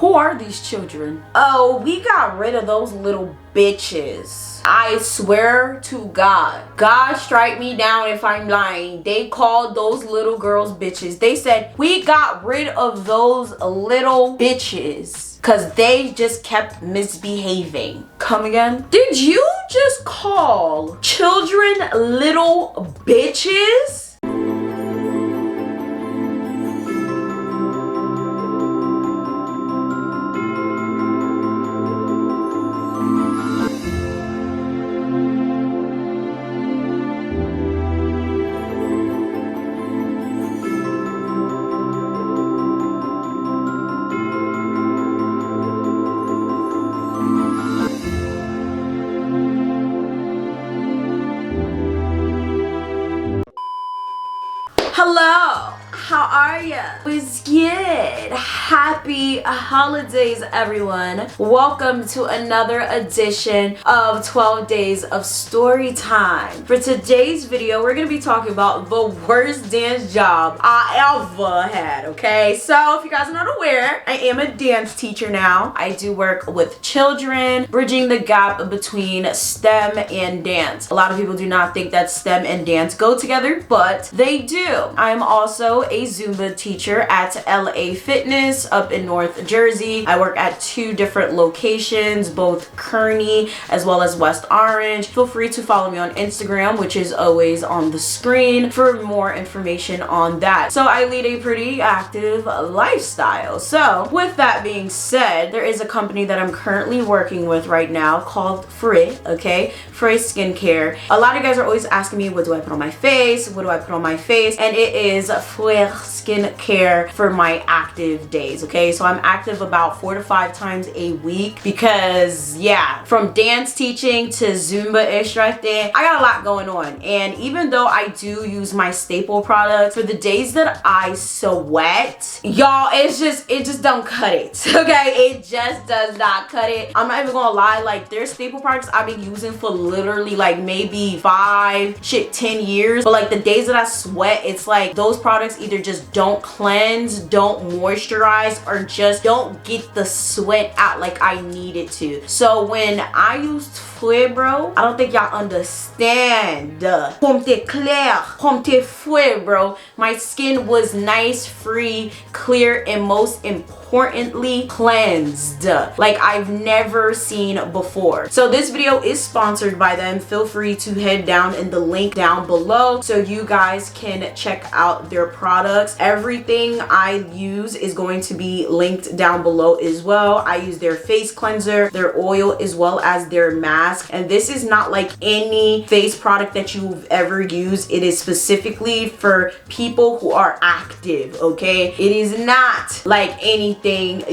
Who are these children? Oh, we got rid of those little bitches. I swear to God. God strike me down if I'm lying. They called those little girls bitches. They said, we got rid of those little bitches because they just kept misbehaving. Come again? Did you just call children little bitches? Hello, how are ya? What's good? Happy holidays, everyone. Welcome to another edition of 12 Days of Storytime. For today's video, we're gonna be talking about the worst dance job I ever had, okay? So, if you guys are not aware, I am a dance teacher now. I do work with children, bridging the gap between STEM and dance. A lot of people do not think that STEM and dance go together, but they do. I'm also a Zumba teacher at LA Fitness up in North Jersey. I work at 2 different locations, both Kearney as well as West Orange. Feel free to follow me on Instagram, which is always on the screen, for more information on that. So I lead a pretty active lifestyle. So with that being said, there is a company that I'm currently working with right now called Free, okay? Free Skincare. A lot of you guys are always asking me, what do I put on my face? What do I put on my face? And it is Free Skincare for my active days, okay? So I'm active about 4 to 5 times a week because, yeah, from dance teaching to Zumba instructing, I got a lot going on. And even though I do use my staple products, for the days that I sweat, y'all, it just don't cut it, okay? It just does not cut it. I'm not even gonna lie, like, there's staple products I've been using for literally like maybe 10 years, but like the days that I sweat, it's like those products either just don't cleanse, don't moisturize, or just don't get the sweat out like I need it to. So when I used Fouet, bro, I don't think y'all understand. Pomte clair, pomte fouet, bro. My skin was nice, free, clear, and most importantly, cleansed like I've never seen before. So this video is sponsored by them. Feel free to head down in the link down below so you guys can check out their products. Everything I use is going to be linked down below as well. I use their face cleanser, their oil, as well as their mask. And this is not like any face product that you've ever used. It is specifically for people who are active, okay? It is not like anything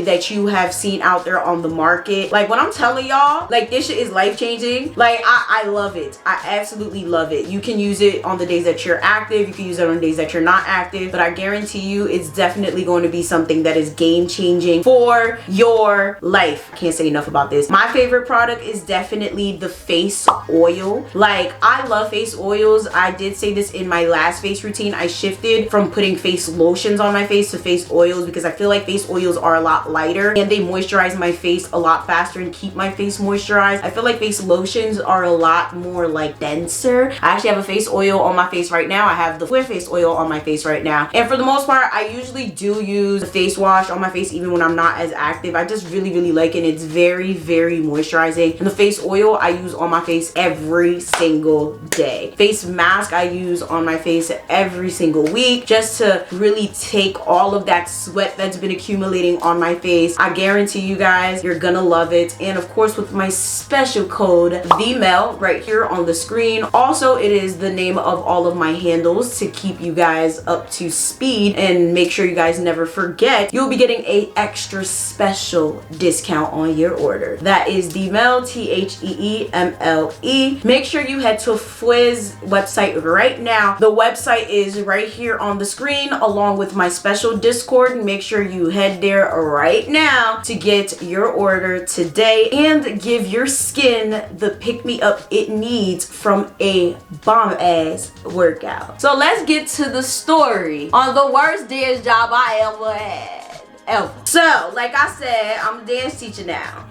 that you have seen out there on the market. Like when I'm telling y'all, like this shit is life-changing. Like I love it. I absolutely love it. You can use it on the days that you're active. You can use it on days that you're not active, but I guarantee you it's definitely going to be something that is game-changing for your life. Can't say enough about this. My favorite product is definitely the face oil. Like I love face oils. I did say this in my last face routine. I shifted from putting face lotions on my face to face oils because I feel like face oils are a lot lighter and they moisturize my face a lot faster and keep my face moisturized. I feel like face lotions are a lot more like denser. I actually have a face oil on my face right now. I have the Flare face oil on my face right now, and for the most part I usually do use a face wash on my face even when I'm not as active. I just really like it. It's very moisturizing, and the face oil I use on my face every single day. Face mask I use on my face every single week just to really take all of that sweat that's been accumulating on my face. I guarantee you guys you're gonna love it. And of course with my special code THEEMLLE right here on the screen. Also, it is the name of all of my handles to keep you guys up to speed and make sure you guys never forget. You'll be getting a extra special discount on your order. That is THEEMLLE, THEEMLLE. Make sure you head to Fouet's website right now. The website is right here on the screen along with my special Discord. Make sure you head there right now to get your order today and give your skin the pick-me-up it needs from a bomb-ass workout. So let's get to the story on the worst dance job I ever had. ever. So, like I said, I'm a dance teacher now.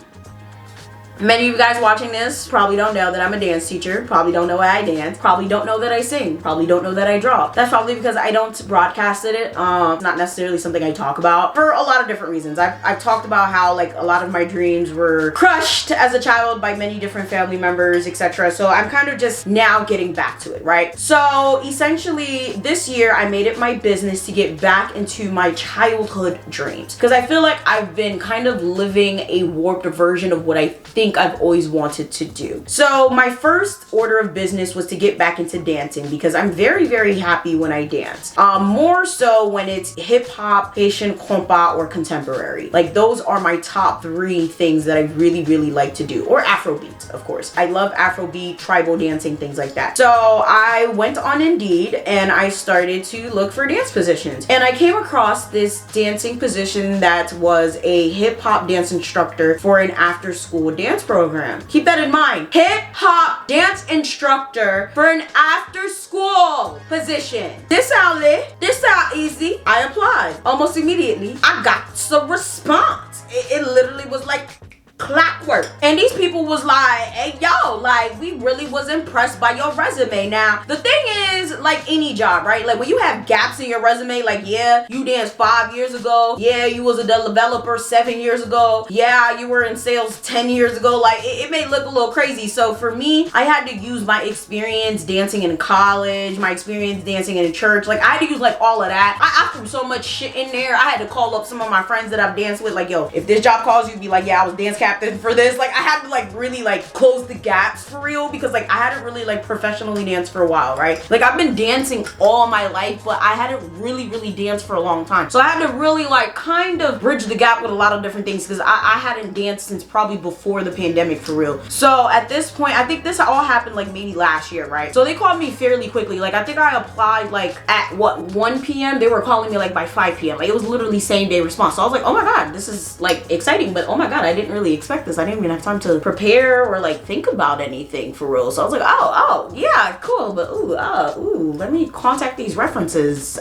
Many of you guys watching this probably don't know that I'm a dance teacher, probably don't know why I dance, probably don't know that I sing, probably don't know that I draw. That's probably because I don't broadcast it. Not necessarily something I talk about for a lot of different reasons. I've talked about how like a lot of my dreams were crushed as a child by many different family members, etc. So I'm kind of just now getting back to it, right? So essentially this year I made it my business to get back into my childhood dreams, because I feel like I've been kind of living a warped version of what I think I've always wanted to do. So my first order of business was to get back into dancing, because I'm very, very happy when I dance. More so when it's hip hop, Haitian, compa, or contemporary. Like those are my top 3 things that I really, really like to do. Or Afrobeat, of course. I love Afrobeat, tribal dancing, things like that. So I went on Indeed and I started to look for dance positions. And I came across this dancing position that was a hip hop dance instructor for an after school dance program. Keep that in mind. Hip hop dance instructor for an after school position. This sound lit. This sound easy. I applied. Almost immediately, I got some response. It literally was like clockwork. And these people was like, hey yo, like we really was impressed by your resume. Now the thing is, like any job, right? Like when you have gaps in your resume, like yeah, you danced 5 years ago, yeah, you was a developer 7 years ago, yeah, you were in sales 10 years ago, like it may look a little crazy. So for me, I had to use my experience dancing in college, my experience dancing in church. Like I had to use like all of that. I threw so much shit in there. I had to call up some of my friends that I've danced with, like, yo, if this job calls you, be like, yeah, I was dance captain for this. Like I had to like really like close the gaps for real, because like I hadn't really like professionally danced for a while, right? Like I've been dancing all my life, but I hadn't really danced for a long time. So I had to really like kind of bridge the gap with a lot of different things, because I hadn't danced since probably before the pandemic for real. So at this point, I think this all happened like maybe last year, right? So they called me fairly quickly. Like I think I applied like at what, 1 p.m. They were calling me like by 5 p.m. Like it was literally same day response. So I was like, oh my god, this is like exciting, but oh my god, I didn't really expect this. I didn't even have time to prepare or like think about anything for real. So I was like, oh yeah, cool, but ooh, let me contact these references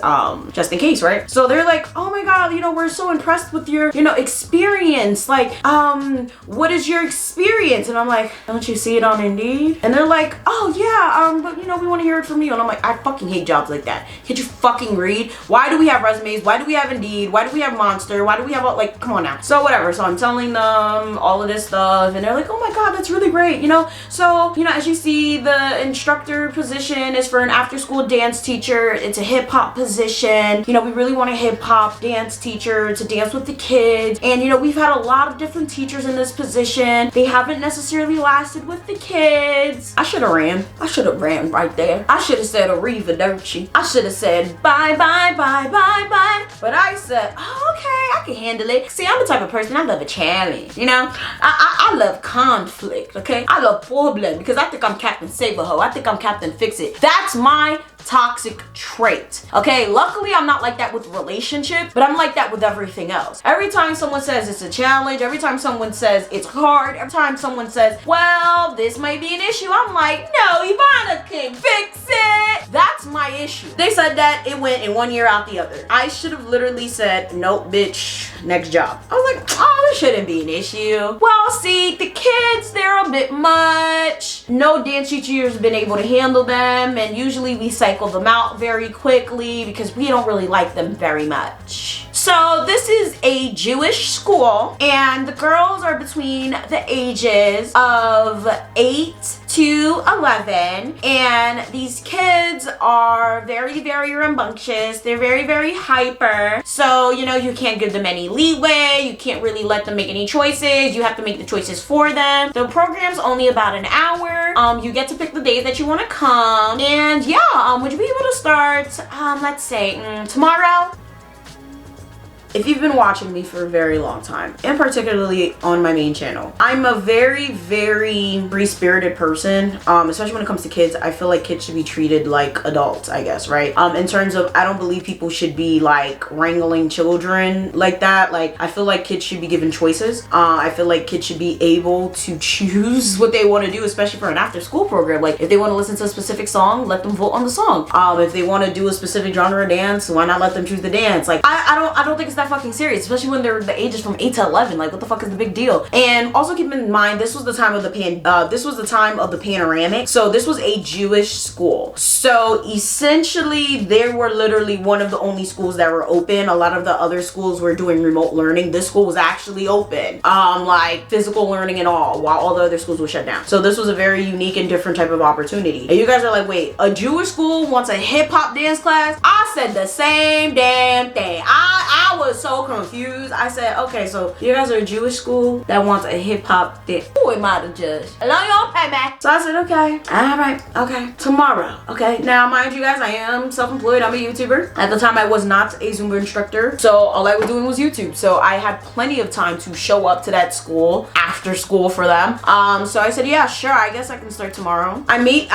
just in case, right? So they're like, oh my god, you know, we're so impressed with your, you know, experience. Like what is your experience? And I'm like, don't you see it on Indeed? And they're like, oh yeah, but you know, we want to hear it from you. And I'm like, I fucking hate jobs like that. Can't you fucking read? Why do we have resumes? Why do we have Indeed? Why do we have Monster? Why do we have like, come on now. So whatever. So I'm telling them all of this stuff, and they're like, oh my god, that's really great, you know. So, you know, as you see, the instructor position is for an after school dance teacher. It's a hip hop position. You know, we really want a hip hop dance teacher to dance with the kids. And you know, we've had a lot of different teachers in this position. They haven't necessarily lasted with the kids. I should have ran. I should have ran right there. I should have said arrivederci. I should have said bye. But I said, oh, okay, I can handle it. See, I'm the type of person, I love a challenge, you know. I love conflict, okay? I love problem, because I think I'm Captain Save-A-Ho. I think I'm Captain Fix-It. That's my toxic trait, okay? Luckily, I'm not like that with relationships, but I'm like that with everything else. Every time someone says it's a challenge, every time someone says it's hard, every time someone says, well, this might be an issue, I'm like, no, Yvana can fix it. That's my issue. They said that, it went in one ear out the other. I should have literally said, nope, bitch, next job. I was like, oh, this shouldn't be an issue. Well, see, the kids, they're a bit much. No dance teacher has been able to handle them, and usually we cycle them out very quickly because we don't really like them very much. So this is a Jewish school, and the girls are between the ages of 8 to 11, and these kids are very rambunctious. They're very hyper. So, you know, you can't give them any leeway. You can't really let them make any choices. You have to make the choices for them. The program's only about an hour. You get to pick the day that you want to come, and yeah, would you be able to start, let's say, tomorrow? If you've been watching me for a very long time, and particularly on my main channel, I'm a very free-spirited person, especially when it comes to kids. I feel like kids should be treated like adults, I guess, right? In terms of, I don't believe people should be like wrangling children like that. Like, I feel like kids should be given choices. I feel like kids should be able to choose what they want to do, especially for an after-school program. Like, if they want to listen to a specific song, let them vote on the song. If they want to do a specific genre of dance, why not let them choose the dance? Like, I don't think it's that fucking serious, especially when they're the ages from 8 to 11. Like, what the fuck is the big deal? And also keep in mind, this was the time of the panoramic. So this was a Jewish school. So essentially, they were literally one of the only schools that were open. A lot of the other schools were doing remote learning. This school was actually open, like physical learning and all, while all the other schools were shut down. So this was a very unique and different type of opportunity. And you guys are like, wait, a Jewish school wants a hip hop dance class? I said the same damn thing. I was so confused. I said, okay, so you guys are a Jewish school that wants a hip hop dance. Who am I to judge? Hello, y'all pay me. So I said, okay, all right, okay, tomorrow. Okay, now mind you guys, I am self-employed. I'm a YouTuber. At the time, I was not a Zumba instructor, so all I was doing was YouTube. So I had plenty of time to show up to that school after school for them. So I said, yeah, sure, I guess I can start tomorrow. I meet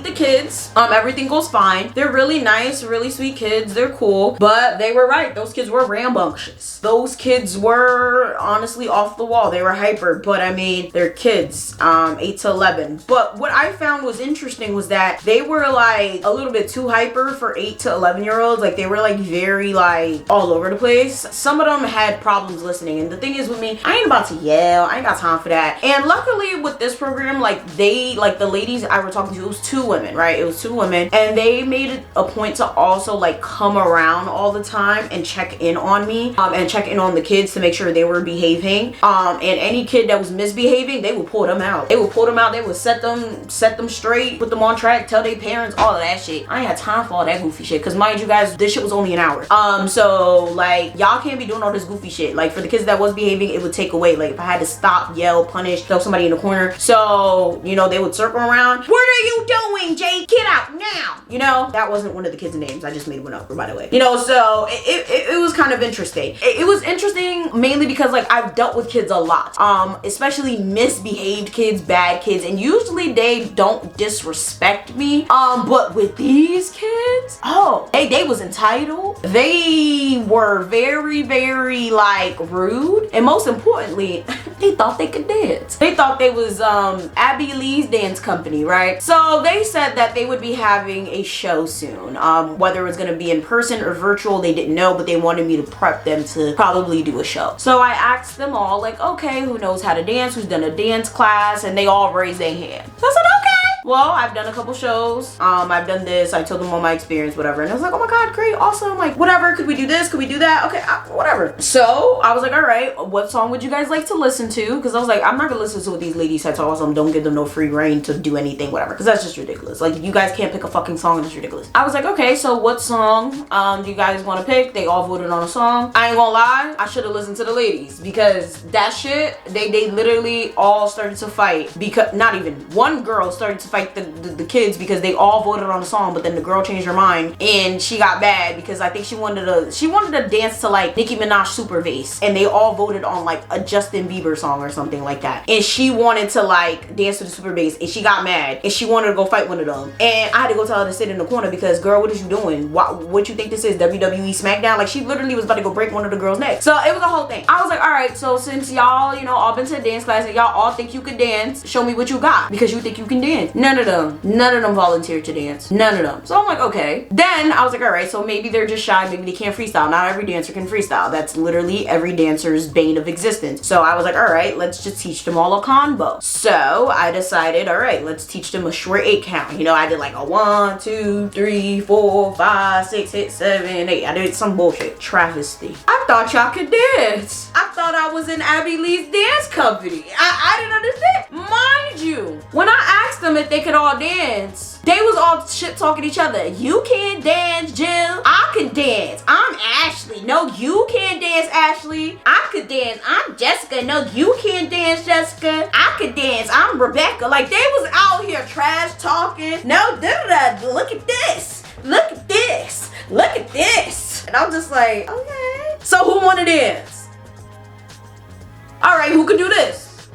the kids. Everything goes fine. They're really nice, really sweet kids. They're cool, but they were right. Those kids were rambunctious. Those kids were honestly off the wall. They were hyper, but I mean, they're kids, 8 to 11. But what I found was interesting was that they were like a little bit too hyper for 8 to 11-year-olds. Like, they were like very like all over the place. Some of them had problems listening, and the thing is with me, I ain't about to yell. I ain't got time for that. And luckily with this program, like the ladies I were talking to, it was 2 women, right? It was 2 women, and they made it a point to also like come around all the time and check in on me, and check in on the kids to make sure they were behaving. And any kid that was misbehaving, they would pull them out. They would pull them out. They would set them straight, put them on track, tell their parents, all of that shit. I ain't had time for all that goofy shit, because mind you guys, this shit was only an hour. So like, y'all can't be doing all this goofy shit. Like, for the kids that was behaving, it would take away. Like, if I had to stop, yell, punish, throw somebody in the corner, so you know, they would circle around. What are you doing, Jake? Get out now. You know, that wasn't one of the kids' names. I just made one up, by the way. You know, so it was kind of interesting. It was interesting mainly because like I've dealt with kids a lot, especially misbehaved kids, bad kids, and usually they don't disrespect me. But with these kids, oh, they was entitled. They were very, very like rude, and most importantly, they thought they could dance. They thought they was Abby Lee's dance company, right? So they said that they would be having a show soon. Whether it was gonna be in person or virtual, they didn't know, but they wanted me to prep them to probably do a show. So I asked them all, like, okay, who knows how to dance? Who's done a dance class? And they all raised their hand. So I said, okay. Well, I've done a couple shows. I've done this. I told them all my experience, whatever. And I was like, oh my God, great, awesome. Like, whatever, could we do this? Could we do that? Okay, whatever. So I was like, all right, what song would you guys like to listen to? Because I was like, I'm not gonna listen to what these ladies had to awesome. Don't give them no free reign to do anything, whatever. Because that's just ridiculous. Like, you guys can't pick a fucking song and it's ridiculous. I was like, okay, so what song do you guys want to pick? They all voted on a song. I ain't gonna lie, I should have listened to the ladies, because that shit, they literally all started to fight. Because not even one girl started to fight the kids, because they all voted on a song, but then the girl changed her mind and she got mad because I think she wanted to dance to like Nicki Minaj Super Bass, and they all voted on like a Justin Bieber song or something like that, and she wanted to like dance to the Super Bass, and she got mad and she wanted to go fight one of them, and I had to go tell her to sit in the corner because, girl, what is you doing? What you think this is, WWE SmackDown? Like, she literally was about to go break one of the girls' necks. So it was a whole thing. I was like, all right, so since y'all, you know, all been to the dance class and y'all all think you can dance, show me what you got, because you think you can dance. None of them volunteered to dance. None of them. So I'm like, okay. Then I was like, all right, so maybe they're just shy, maybe they can't freestyle. Not every dancer can freestyle. That's literally every dancer's bane of existence. So I was like, all right, let's just teach them all a combo. So I decided, all right, let's teach them a short 8 count. You know, I did like a 1, 2, 3, 4, 5, 6, 7, 8. I did some bullshit. Travesty. I thought y'all could dance. I thought I was in Abby Lee's dance company. I didn't understand. Mind you, when I asked them if they could all dance, they was all shit talking each other. You can't dance, Jill. I can dance. I'm Ashley. No, you can't dance, Ashley. I could dance. I'm Jessica. No, you can't dance, Jessica. I could dance. I'm Rebecca. Like, they was out here trash talking. No, look at this. Look at this. Look at this. And I'm just like, okay. So who wanna dance? All right, who can do this?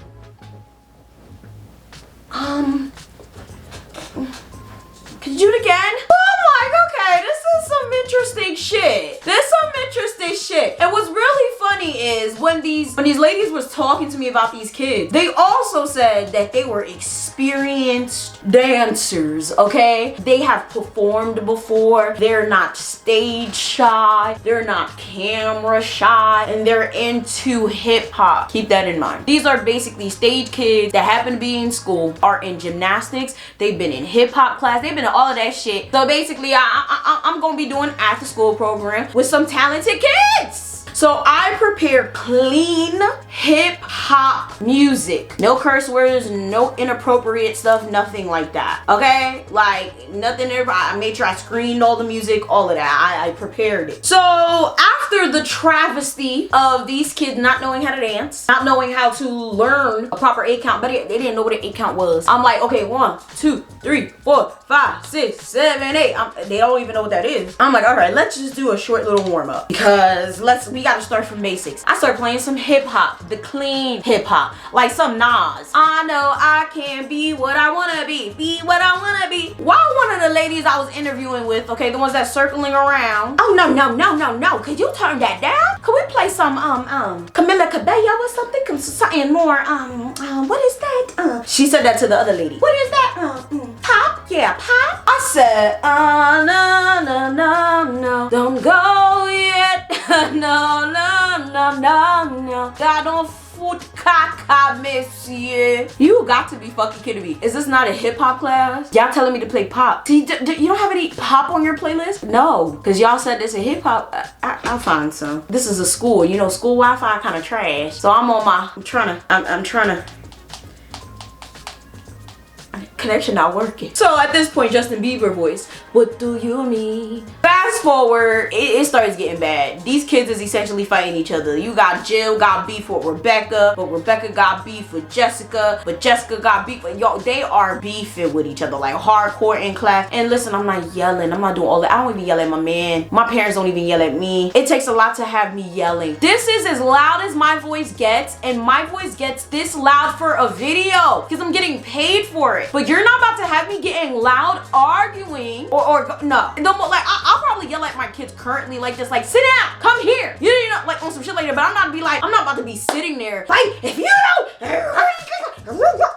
Could you do it again? Oh my, okay, this is some interesting shit. There's some interesting shit. And what's really funny is when these ladies was talking to me about these kids, they also said that they were expecting experienced dancers, okay? They have performed before. They're not stage shy. They're not camera shy. And they're into hip hop. Keep that in mind. These are basically stage kids that happen to be in school, are in gymnastics. They've been in hip hop class. They've been in all of that shit. So basically, I'm going to be doing after school program with some talented kids. So I prepare clean hip hop music. No curse words, no inappropriate stuff, nothing like that. Okay? Like nothing. I made sure I screened all the music, all of that. I prepared it. So after the travesty of these kids not knowing how to dance, not knowing how to learn a proper 8 count, but they didn't know what an 8 count was. I'm like, okay, 1, 2, 3, 4, 5, 6, 7, 8. They don't even know what that is. I'm like, all right, let's just do a short little warm up because we gotta start from basics. I start playing some hip hop, the clean hip hop, like some Nas. I know I can be what I wanna be what I wanna be. While one of the ladies I was interviewing with, okay, the ones that's circling around. Oh no, could you turn that down? Could we play some Camila Cabello or something? Something more what is that? She said that to the other lady. What is that? Pop? Yeah, pop. I said, no, don't go yet. no. God don't foot caca, monsieur. You got to be fucking kidding me. Is this not a hip hop class? Y'all telling me to play pop? See, you don't have any pop on your playlist? No, because y'all said this is hip hop. I'll find some. This is a school. You know, school Wi-Fi kind of trash. So I'm trying to. Connection not working. So at this point, Justin Bieber voice, what do you mean? Fast forward, it starts getting bad. These kids is essentially fighting each other. You got Jill got beef with Rebecca, but Rebecca got beef with Jessica, but Jessica got beef with yo. They are beefing with each other like hardcore in class. And listen, I'm not yelling. I'm not doing all that. I don't even yell at my man. My parents don't even yell at me. It takes a lot to have me yelling. This is as loud as my voice gets, and my voice gets this loud for a video because I'm getting paid for it. But you're not about to have me getting loud arguing or no. Like I'll probably yell at my kids currently like this, like sit down, come here. You know, like on some shit like that. But I'm not about to be sitting there like if you don't.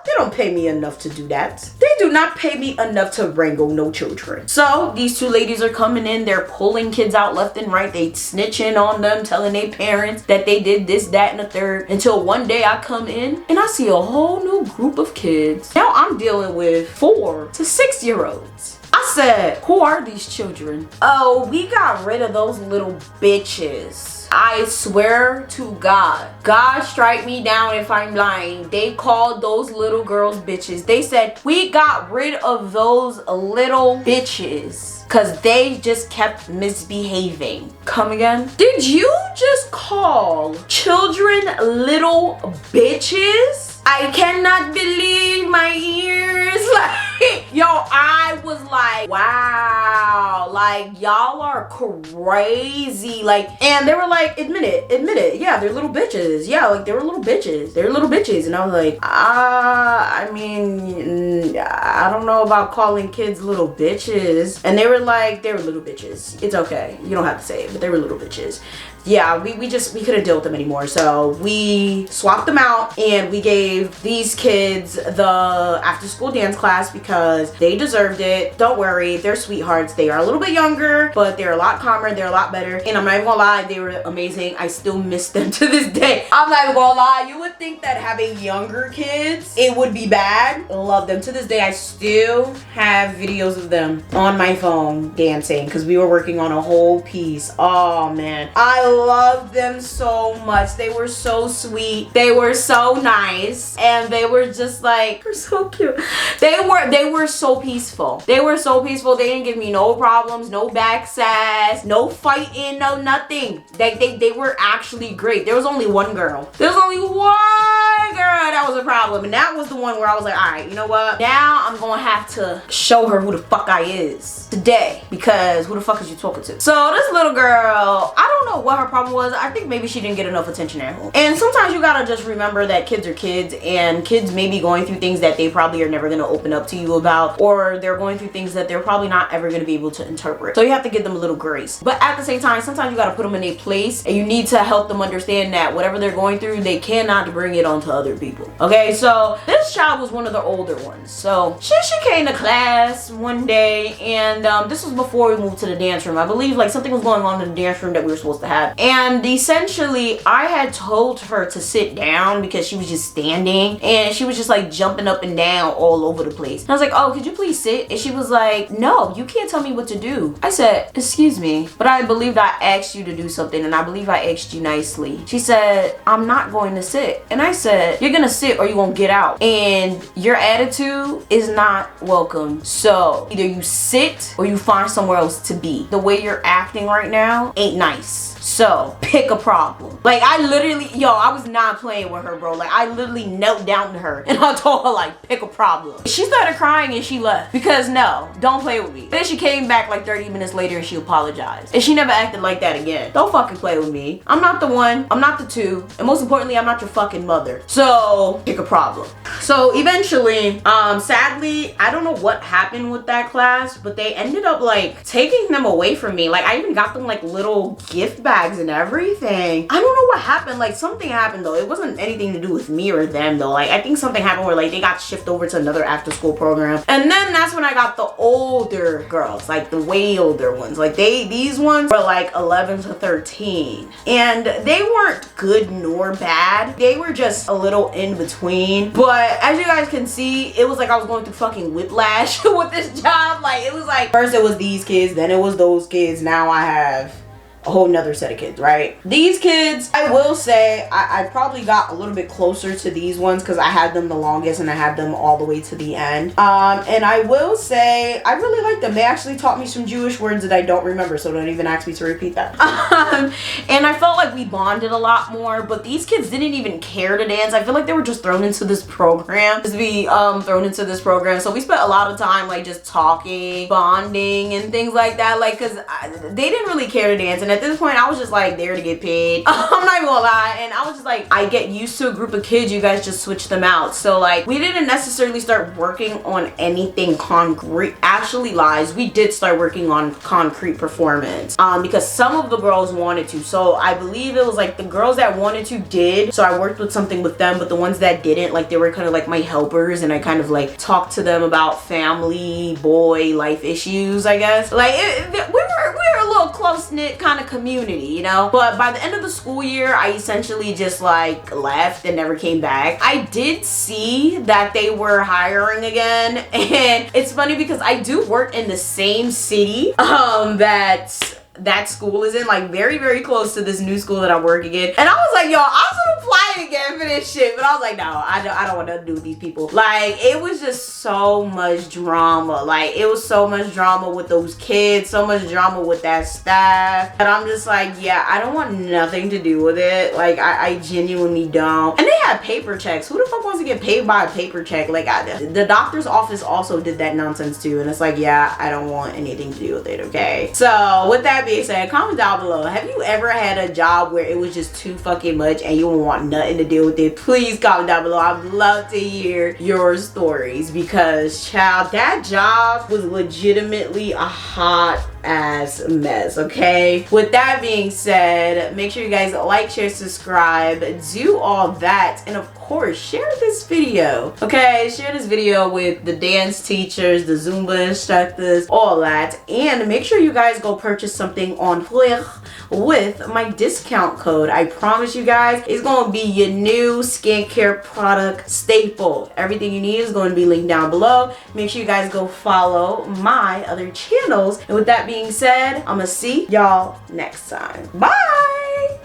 They don't pay me enough to do that. They do not pay me enough to wrangle no children. So these two ladies are coming in. They're pulling kids out left and right. They snitching on them, telling their parents that they did this, that, and the third. Until one day I come in and I see a whole new group of kids. Now I'm dealing with 4 to 6 year olds. I said, who are these children? Oh, we got rid of those little bitches. I swear to God. God strike me down if I'm lying. They called those little girls bitches. They said, we got rid of those little bitches because they just kept misbehaving. Come again? Did you just call children little bitches? I cannot believe my ears. Like, yo, I was like, wow, like y'all are crazy. Like, and they were like, admit it. Yeah, they're little bitches. Yeah, like they were little bitches. They're little bitches. And I was like, I mean, I don't know about calling kids little bitches. And they were like, they were little bitches. It's okay. You don't have to say it, but they were little bitches. Yeah, we couldn't deal with them anymore. So we swapped them out and we gave these kids the after school dance class because they deserved it. Don't worry, they're sweethearts. They are a little bit younger, but they're a lot calmer, they're a lot better. And I'm not even gonna lie, they were amazing. I still miss them to this day. I'm not even gonna lie, you would think that having younger kids, it would be bad. Love them to this day. I still have videos of them on my phone dancing because we were working on a whole piece. Oh man, I love them so much. They were so sweet. They were so nice. And they were just like, they're so cute. They were so peaceful. They were so peaceful. They didn't give me no problems, no backsass, no fighting, no nothing. They were actually great. There was only one girl. There was only one girl that was a problem. And that was the one where I was like, all right, you know what? Now I'm gonna have to show her who the fuck I is today because who the fuck is you talking to? So this little girl, I don't know what her problem was. I think maybe she didn't get enough attention at home. And sometimes you gotta just remember that kids are kids and kids may be going through things that they probably are never gonna open up to you about, or they're going through things that they're probably not ever gonna be able to interpret. So you have to give them a little grace. But at the same time, sometimes you gotta put them in a place and you need to help them understand that whatever they're going through, they cannot bring it onto other people. Okay, so this child was one of the older ones. So she came to class one day, and this was before we moved to the dance room. I believe like something was going on in the dance room that we were supposed to have. And essentially I had told her to sit down because she was just standing and she was just like jumping up and down all over the place. And I was like, oh, could you please sit? And she was like, no, you can't tell me what to do. I said, excuse me, but I believed I asked you to do something, and I believe I asked you nicely. She said, I'm not going to sit. And I said, you're gonna sit or you won't get out. And your attitude is not welcome. So either you sit or you find somewhere else to be. The way you're acting right now ain't nice. So pick a problem. Like I literally, I was not playing with her, bro. Like I literally knelt down to her and I told her like, pick a problem. She started crying and she left because no, don't play with me. Then she came back like 30 minutes later and she apologized. And she never acted like that again. Don't fucking play with me. I'm not the one, I'm not the two. And most importantly, I'm not your fucking mother. So pick a problem. So eventually, sadly, I don't know what happened with that class, but they ended up like taking them away from me. Like I even got them like little gift bags and everything. I don't know what happened. Like something happened though. It wasn't anything to do with me or them though. Like I think something happened where like they got shifted over to another after school program. And then that's when I got the older girls, like the way older ones. Like these ones were like 11 to 13. And they weren't good nor bad. They were just a little in between. But as you guys can see, it was like I was going through fucking whiplash with this job. Like it was like, first it was these kids, then it was those kids. Now I have a whole nother set of kids, right? These kids, I will say, I probably got a little bit closer to these ones because I had them the longest and I had them all the way to the end. And I will say, I really like them. They actually taught me some Jewish words that I don't remember, so don't even ask me to repeat that. And I felt like we bonded a lot more, but these kids didn't even care to dance. I feel like they were just thrown into this program, So we spent a lot of time like just talking, bonding, and things like that, like because they didn't really care to dance. And at this point I was just like there to get paid. I'm not even gonna lie. And I was just like, I get used to a group of kids, you guys just switch them out. So like we didn't necessarily start working on anything concrete. Actually lies, we did start working on concrete performance because some of the girls wanted to. So I believe it was like the girls that wanted to did, so I worked with something with them, but the ones that didn't, like they were kind of like my helpers, and I kind of like talked to them about family, boy, life issues, I guess. Like we were a little close-knit kind of community, you know. But by the end of the school year, I essentially just like left and never came back. I did see that they were hiring again, and it's funny because I do work in the same city that school is in, like very, very close to this new school that I'm working in. And I was like, yo, I was gonna apply again for this shit, but I was like, no, I don't want to do with these people. Like it was just so much drama. Like it was so much drama with those kids, so much drama with that staff, and I'm just like, yeah, I don't want nothing to do with it. Like I genuinely don't. And they had paper checks. Who the fuck wants to get paid by a paper check? Like the doctor's office also did that nonsense too, and it's like, yeah, I don't want anything to do with it. Okay, so with that being said, comment down below, have you ever had a job where it was just too fucking much and you don't want nothing to deal with it? Please comment down below. I'd love to hear your stories, because child, that job was legitimately a hot ass mess. Okay, with that being said, make sure you guys like, share, subscribe, do all that, and of course share this video. Okay, share this video with the dance teachers, the Zumba instructors, all that. And make sure you guys go purchase something on Folklore with my discount code. I promise you guys, it's gonna be your new skincare product staple. Everything you need is going to be linked down below. Make sure you guys go follow my other channels. And with that being said, I'm gonna see y'all next time. Bye.